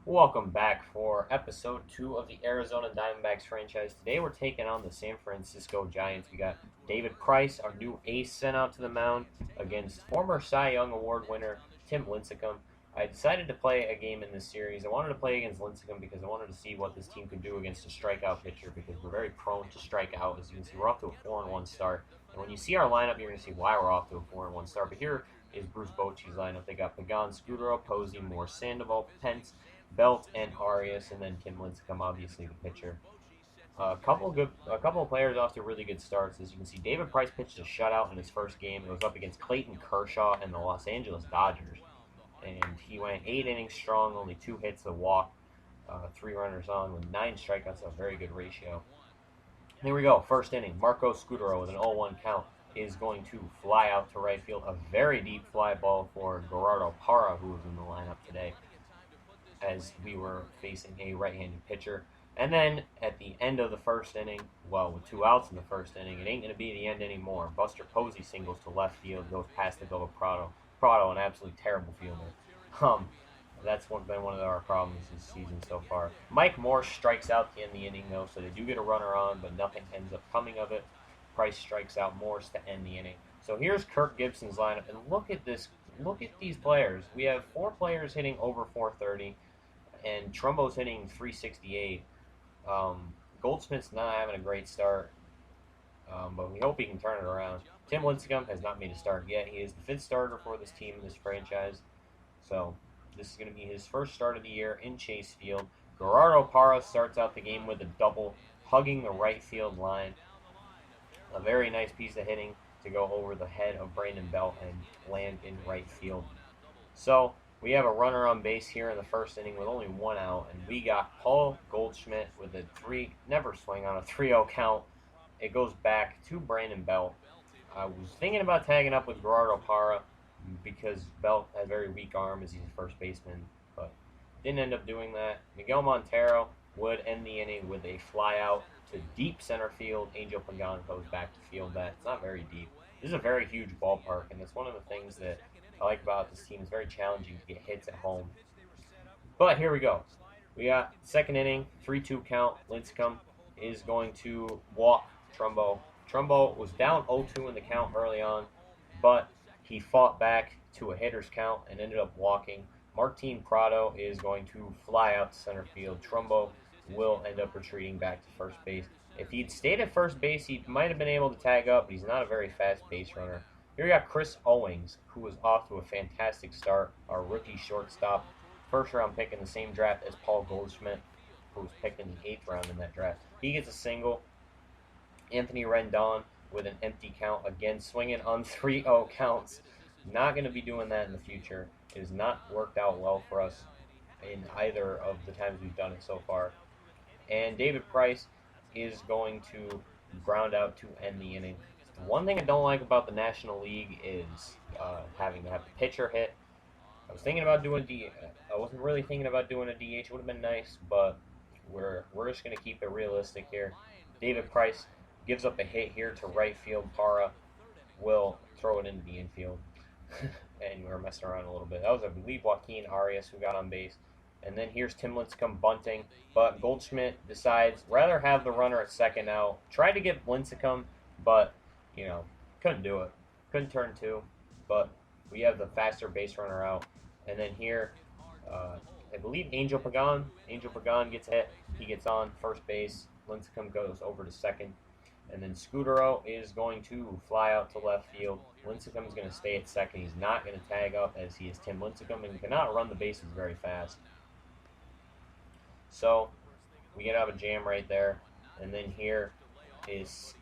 Welcome back for episode 2 of the Arizona Diamondbacks franchise. Today we're taking on the San Francisco Giants. We got David Price, our new ace, sent out to the mound against former Cy Young Award winner Tim Lincecum. I decided to play a game in this series. I wanted to play against Lincecum because I wanted to see what this team could do against a strikeout pitcher because we're very prone to strike out. As you can see, we're off to a 4-1 start. And when you see our lineup, you're going to see why we're off to a 4-1 start. But here is Bruce Bochy's lineup. They got Pagan, Scudero, Posey, Moore, Sandoval, Pence, Belt, and Arias, and then Tim Lincecum, obviously the pitcher. A couple of players off to really good starts. As you can see, David Price pitched a shutout in his first game. It was up against Clayton Kershaw and the Los Angeles Dodgers, and he went 8 innings strong, only 2 hits, a walk, 3 runners on with 9 strikeouts, a very good ratio. Here we go, first inning. Marco Scudero with an 0-1 count is going to fly out to right field. A very deep fly ball for Gerardo Parra, who was in the lineup today, as we were facing a right-handed pitcher. And then at the end of the first inning, well, with 2 outs in the first inning, it ain't going to be the end anymore. Buster Posey singles to left field, goes past the glove of Prado. Prado, an absolutely terrible fielder. That's been one of our problems this season so far. Mike Moore strikes out to end the inning, though, so they do get a runner on, but nothing ends up coming of it. Price strikes out Morse to end the inning. So here's Kirk Gibson's lineup, and look at this. Look at these players. We have 4 players hitting over 430. And Trumbo's hitting 368. Goldschmidt's not having a great start, but we hope he can turn it around. Tim Lincecum has not made a start yet. He is the 5th starter for this team in this franchise. So this is going to be his first start of the year in Chase Field. Gerardo Parra starts out the game with a double, hugging the right field line. A very nice piece of hitting to go over the head of Brandon Belt and land in right field. So we have a runner on base here in the first inning with only 1 out, and we got Paul Goldschmidt with a never swing on a 3-0 count. It goes back to Brandon Belt. I was thinking about tagging up with Gerardo Parra because Belt has a very weak arm as he's a first baseman, but didn't end up doing that. Miguel Montero would end the inning with a fly out to deep center field. Angel Pagan goes back to field that. It's not very deep. This is a very huge ballpark, and it's one of the things that I like about this team. It's very challenging to get hits at home. But here we go. We got second inning, 3-2 count. Lincecum is going to walk Trumbo. Trumbo was down 0-2 in the count early on, but he fought back to a hitter's count and ended up walking. Martin Prado is going to fly out to center field. Trumbo will end up retreating back to first base. If he'd stayed at first base, he might have been able to tag up, but he's not a very fast base runner. Here we got Chris Owings, who was off to a fantastic start, our rookie shortstop. First round pick in the same draft as Paul Goldschmidt, who was picked in the 8th round in that draft. He gets a single. Anthony Rendon with an empty count, again swinging on 3-0 counts. Not going to be doing that in the future. It has not worked out well for us in either of the times we've done it so far. And David Price is going to ground out to end the inning. One thing I don't like about the National League is having to have the pitcher hit. I was thinking about doing I wasn't really thinking about doing a DH. It would have been nice, but we're just going to keep it realistic here. David Price gives up a hit here to right field. Parra will throw it into the infield. And we're messing around a little bit. That was, I believe, Joaquin Arias who got on base. And then here's Tim Lincecum bunting, but Goldschmidt decides rather have the runner at second out. Tried to get Lincecum, but couldn't do it. Couldn't turn 2, but we have the faster base runner out. And then here, I believe Angel Pagan gets hit. He gets on first base. Lincecum goes over to second. And then Scudero is going to fly out to left field. Lincecum is going to stay at second. He's not going to tag up as he is Tim Lincecum, and he cannot run the bases very fast. So we get out of a jam right there. And then here is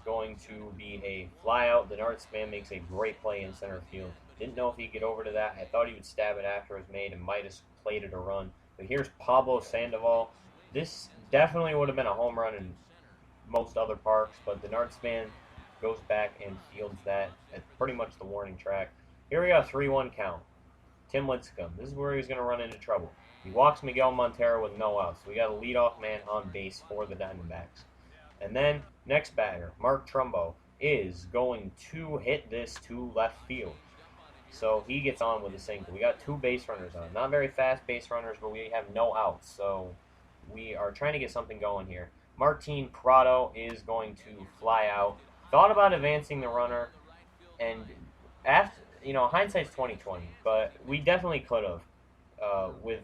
going to be a flyout. Denard Span makes a great play in center field. Didn't know if he'd get over to that. I thought he would stab it after it was made and might have plated a run. But here's Pablo Sandoval. This definitely would have been a home run in most other parks, but Denard Span goes back and fields that at pretty much the warning track. Here we got a 3-1 count. Tim Lincecum. This is where he's going to run into trouble. He walks Miguel Montero with no outs. We got a leadoff man on base for the Diamondbacks. And then, next batter, Mark Trumbo, is going to hit this to left field. So he gets on with a single. We got 2 base runners on. Not very fast base runners, but we have no outs. So we are trying to get something going here. Martin Prado is going to fly out. Thought about advancing the runner, and after, hindsight's 2020, but we definitely could have with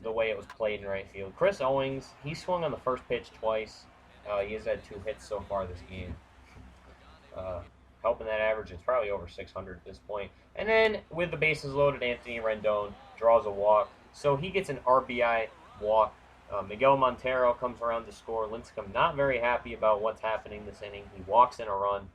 the way it was played in right field. Chris Owings, he swung on the first pitch twice. He has had 2 hits so far this game. Helping that average is probably over 600 at this point. And then with the bases loaded, Anthony Rendon draws a walk. So he gets an RBI walk. Miguel Montero comes around to score. Lincecum not very happy about what's happening this inning. He walks in a run.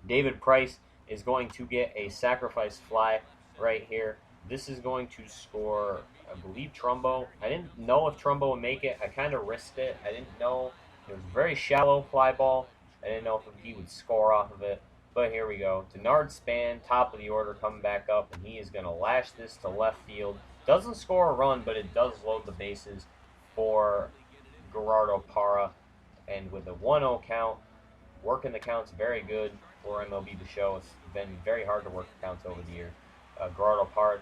David Price is going to get a sacrifice fly right here. This is going to score, I believe, Trumbo. I didn't know if Trumbo would make it. I kind of risked it. I didn't know. It was a very shallow fly ball. I didn't know if he would score off of it. But here we go. Denard Span, top of the order, coming back up, and he is going to lash this to left field. Doesn't score a run, but it does load the bases for Gerardo Parra. And with a 1-0 count, working the counts very good for MLB to show. It's been very hard to work the counts over the year. Gerardo Parra,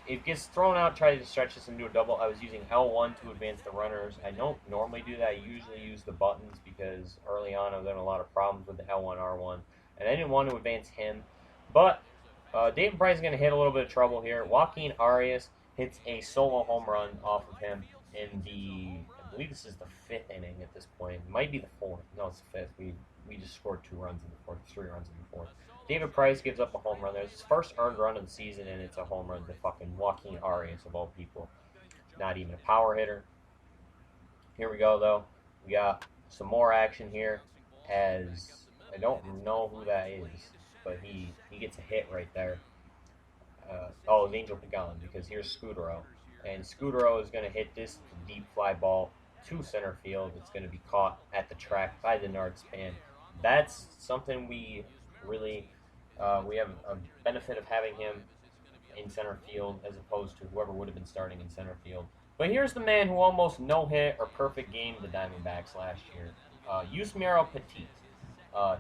it gets thrown out, tries to stretch this into a double. I was using L1 to advance the runners. I don't normally do that. I usually use the buttons because early on I was having a lot of problems with the L1, R1. And I didn't want to advance him. But David Price is going to hit a little bit of trouble here. Joaquin Arias hits a solo home run off of him in I believe this is the 5th inning at this point. It might be the 4th. No, it's the 5th. We just scored 2 runs in the 4th, 3 runs in the 4th. David Price gives up a home run. There's his first earned run of the season, and it's a home run to fucking Joaquin Arias, of all people. Not even a power hitter. Here we go, though. We got some more action here, as I don't know who that is, but he gets a hit right there. Oh, it's Angel Pagan, because here's Scudero. And Scudero is going to hit this deep fly ball to center field. It's going to be caught at the track by Denard Span. That's something we really, we have a benefit of having him in center field as opposed to whoever would have been starting in center field. But here's the man who almost no-hit or perfect game the Diamondbacks last year, Yusmeiro Petit.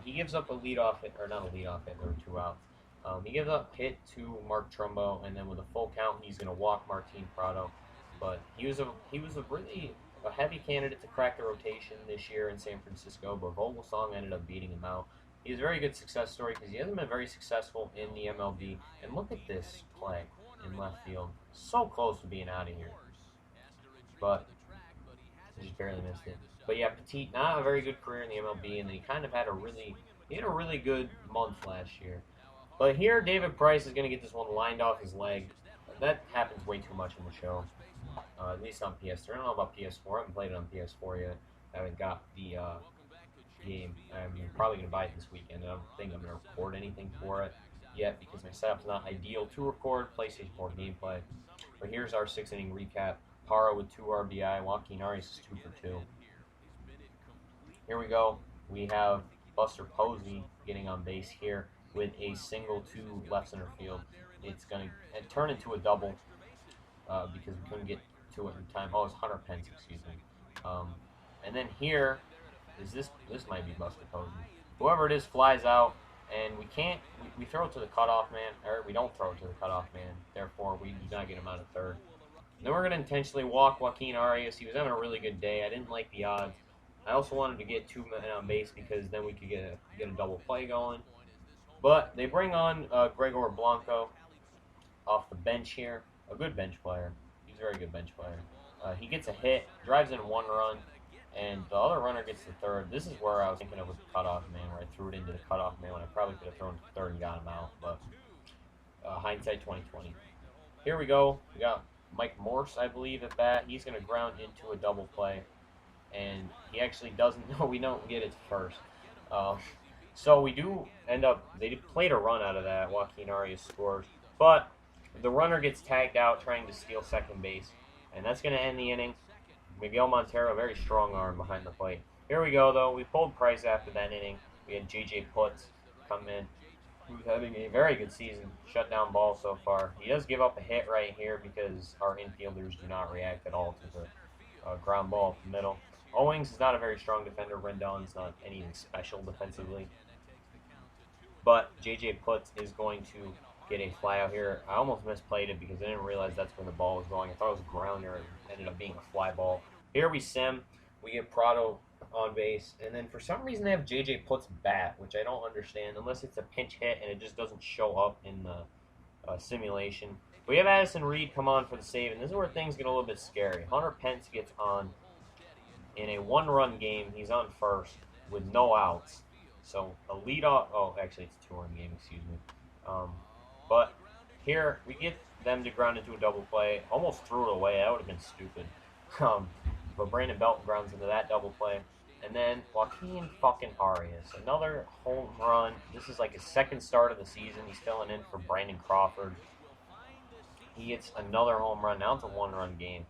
He gives up a leadoff hit, or not a leadoff hit, there were 2 outs. He gives up hit to Mark Trumbo, and then with a full count, he's going to walk Martin Prado. But he was a really heavy candidate to crack the rotation this year in San Francisco, but Vogelsong ended up beating him out. He's a very good success story because he hasn't been very successful in the MLB. And look at this play in left field. So close to being out of here. But he just barely missed it. But yeah, Petit, not a very good career in the MLB, and he kind of had a really good month last year. But here, David Price is going to get this one lined off his leg. That happens way too much in the show, at least on PS3. I don't know about PS4. I haven't played it on PS4 yet. I haven't got the game. I'm probably going to buy it this weekend. I don't think I'm going to record anything for it yet because my setup's not ideal to record PlayStation 4 gameplay. But here's our 6-inning recap. Parra with 2 RBI. Joaquin Arias is 2 for 2. Here we go. We have Buster Posey getting on base here with a single to left center field. It's going to turn into a double because we couldn't get to it in time. Oh, it's Hunter Pence, excuse me. And then here is this might be Buster Posey. Whoever it is flies out, and we throw it to the cutoff man, or we don't throw it to the cutoff man. Therefore, we do not get him out of third. And then we're going to intentionally walk Joaquin Arias. He was having a really good day. I didn't like the odds. I also wanted to get 2 men on base because then we could get a double play going. But they bring on Gregor Blanco off the bench here. A good bench player. He's a very good bench player. He gets a hit, drives in 1 run, and the other runner gets to third. This is where I was thinking of with the cutoff man, where I threw it into the cutoff man when I probably could have thrown it to third and got him out. But hindsight 2020. Here we go. We got Mike Morse, I believe, at bat. He's going to ground into a double play. And he actually doesn't. No, we don't get it to first. So we do end up. They played a run out of that. Joaquin Arias scores, but the runner gets tagged out trying to steal second base, and that's going to end the inning. Miguel Montero, very strong arm behind the plate. Here we go, though. We pulled Price after that inning. We had J.J. Putz come in, who's having a very good season. Shutdown ball so far. He does give up a hit right here because our infielders do not react at all to the ground ball up the middle. Owings is not a very strong defender. Rendon's not anything special defensively. But J.J. Putz is going to get a fly out here. I almost misplayed it because I didn't realize that's where the ball was going. I thought it was a grounder and it ended up being a fly ball. Here we sim. We get Prado on base. And then for some reason they have JJ Putt's bat, which I don't understand unless it's a pinch hit and it just doesn't show up in the simulation. We have Addison Reed come on for the save, and this is where things get a little bit scary. Hunter Pence gets on in a one-run game. He's on first with no outs. So a leadoff. Oh, actually, it's a two-run game. Excuse me. But here we get them to ground into a double play. Almost threw it away. That would have been stupid. But Brandon Belt grounds into that double play. And then Joaquin fucking Arias, another home run. This is like his second start of the season. He's filling in for Brandon Crawford. He gets another home run. Now it's a one-run game.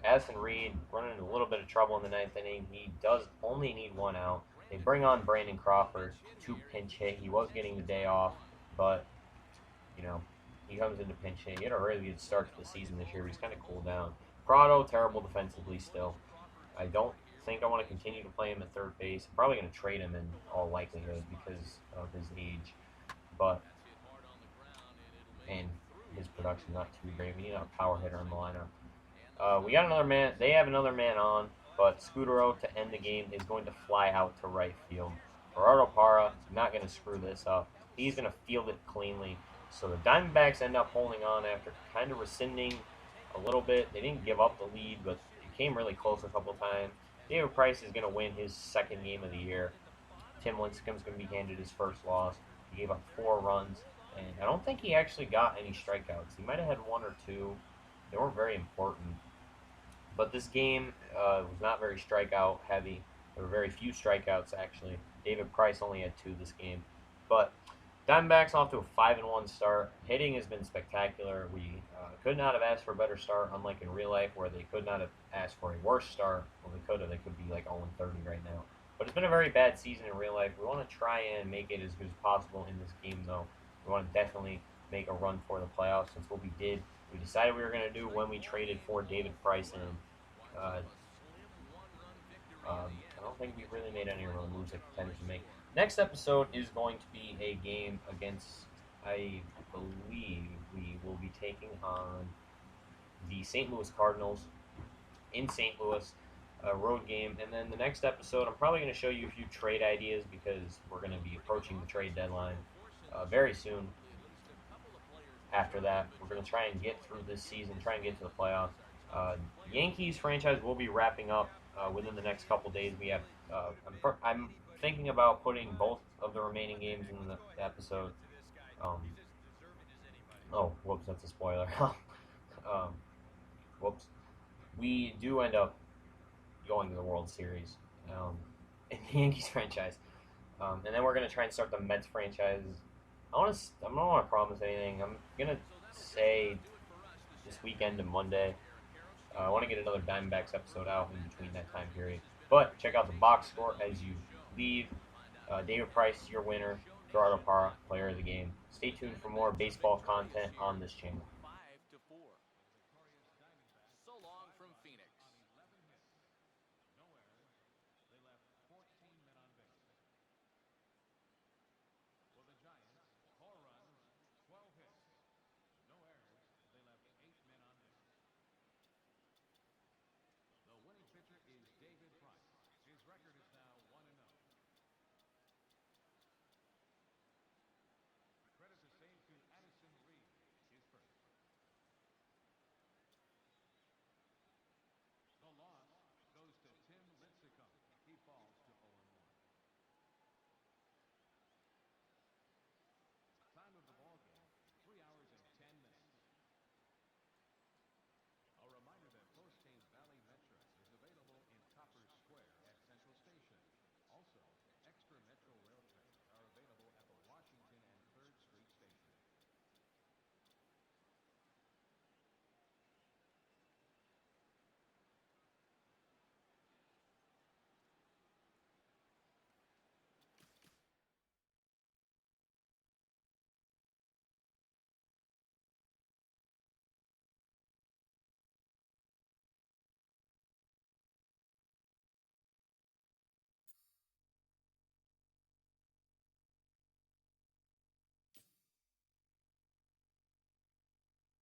Addison Reed running into a little bit of trouble in the ninth inning. He does only need one out. They bring on Brandon Crawford to pinch hit. He was getting the day off, but he comes into pinch hit. He had a really good start to the season this year, but he's kind of cooled down. Prado, terrible defensively still. I don't think I want to continue to play him at third base. I'm probably going to trade him in all likelihood because of his age, and his production not too great. We need a power hitter in the lineup. We got another man. They have another man on, but Scudero to end the game is going to fly out to right field. Gerardo Parra not going to screw this up. He's going to field it cleanly. So the Diamondbacks end up holding on after kind of rescinding a little bit. They didn't give up the lead, but it came really close a couple times. David Price is going to win his second game of the year. Tim Lincecum's going to be handed his first loss. He gave up 4 runs, and I don't think he actually got any strikeouts. He might have had 1 or 2. They weren't very important. But this game was not very strikeout heavy. There were very few strikeouts, actually. David Price only had 2 this game. But Diamondbacks off to a 5-1 start. Hitting has been spectacular. We could not have asked for a better start, unlike in real life where they could not have asked for a worse start. Well, they could have. They could be like 0-30 right now. But it's been a very bad season in real life. We want to try and make it as good as possible in this game, though. We want to definitely make a run for the playoffs. Since what we did, we decided we were going to do when we traded for David Price, and I don't think we really made any real moves that we intended to make. Next episode is going to be a game against, I believe, we will be taking on the St. Louis Cardinals in St. Louis, a road game. And then the next episode, I'm probably going to show you a few trade ideas because we're going to be approaching the trade deadline very soon. After that, we're going to try and get through this season, try and get to the playoffs. Yankees franchise will be wrapping up within the next couple days. We have I'm thinking about putting both of the remaining games in the episode. Oh, whoops, that's a spoiler. Whoops. We do end up going to the World Series in the Yankees franchise. And then we're going to try and start the Mets franchise. I don't want to promise anything. I'm going to say this weekend to Monday. I want to get another Diamondbacks episode out in between that time period. But check out the box score as you leave. David Price, your winner. Gerardo Parra, player of the game. Stay tuned for more baseball content on this channel.